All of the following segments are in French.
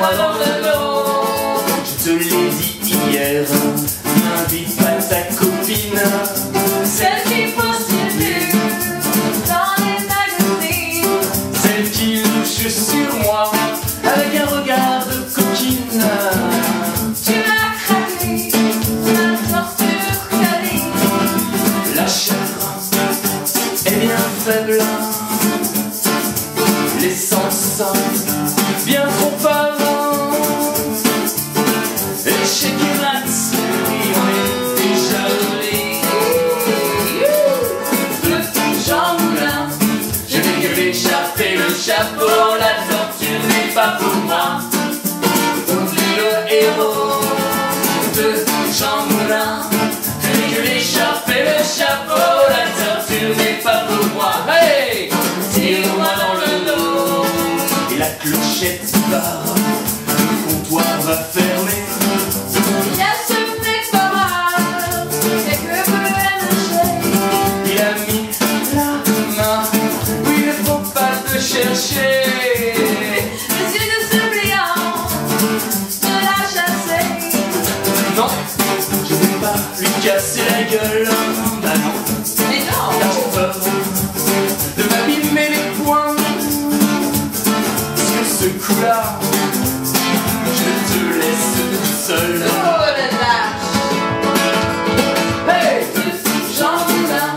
tire-moi dans le dos. Je te l'ai dit hier, n'invite pas ta copine, celle qui postule dans les magazines, celle qui louche sur moi avec un regard de coquine. tu m'as craqué, ma torture câline. La chair est bien faible, les sens bien trop avant. Et chez Kimax, on est déjà joli. De Jean Moulin, je n'ai que l'échappé, le chapeau, la torture n'est pas pour moi. Oublie le héros de Jean Moulin, je n'ai que l'échappé, le chapeau, la torture n'est pas pour moi. Hey, tire-moi dans le dos. Et la clochette part, le comptoir va fermer. Il y a ce mec pas mal, et que vous le Il a mis la main où il ne faut pas te chercher. les yeux de ce brillant, de la chasser. Non, je ne vais pas lui casser la gueule. Bah non, Mais non, car j'ai peur de m'abîmer les poings. Sur ce coup-là, je te laisse toute seule. oh la lâche. Hey, Jean Moulin,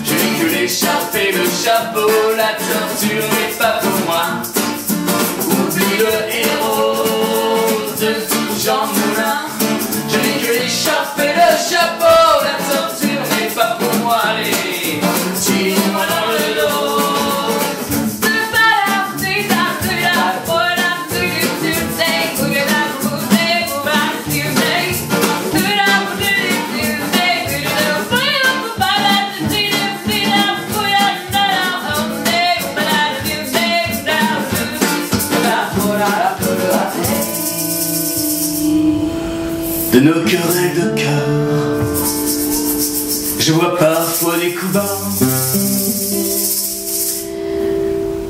je n'ai que l'échappé, le chapeau, la torture n'est pas pour moi. Oublie le héros de Jean Moulin, je n'ai que l'échappé, le chapeau, la torture n'est pas pour moi. Allez, tire-moi dans le dos. De nos querelles de cœur, je vois parfois des coups bas.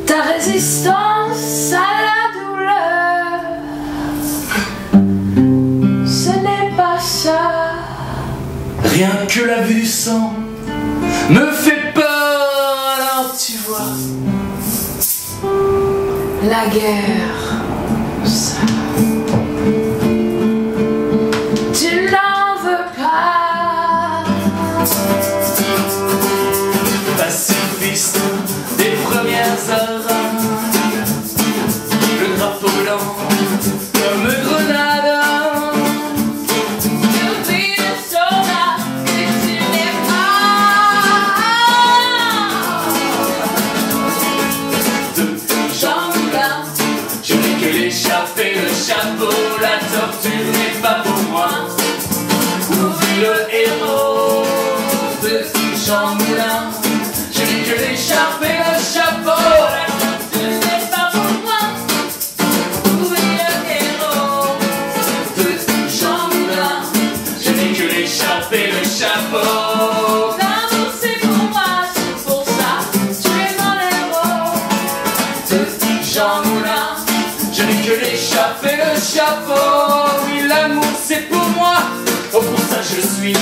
Ta résistance à la douleur, ce n'est pas ça. Rien que la vue du sang me fait peur, alors tu vois. La guerre, ça. Tu n'en veux pas. Pacifiste des premières heures, le drapeau blanc comme grenade. Tu vis le soldat que tu n'es pas. De Jean Moulin, je n'ai que l'échappé, le chapeau, la torture n'est pas pour moi. Oublie le héros de Jean Moulin, je n'ai que l'échappé, le chapeau, la torture n'est pas pour moi. Oublie le héros de Jean Moulin, je n'ai que l'échappé, le chapeau. L'amour c'est pour moi, c'est pour ça. Tu es mon héros. De Jean Moulin, je n'ai que l'échappé, le chapeau. Oui, l'amour c'est pour moi, oh pour ça je suis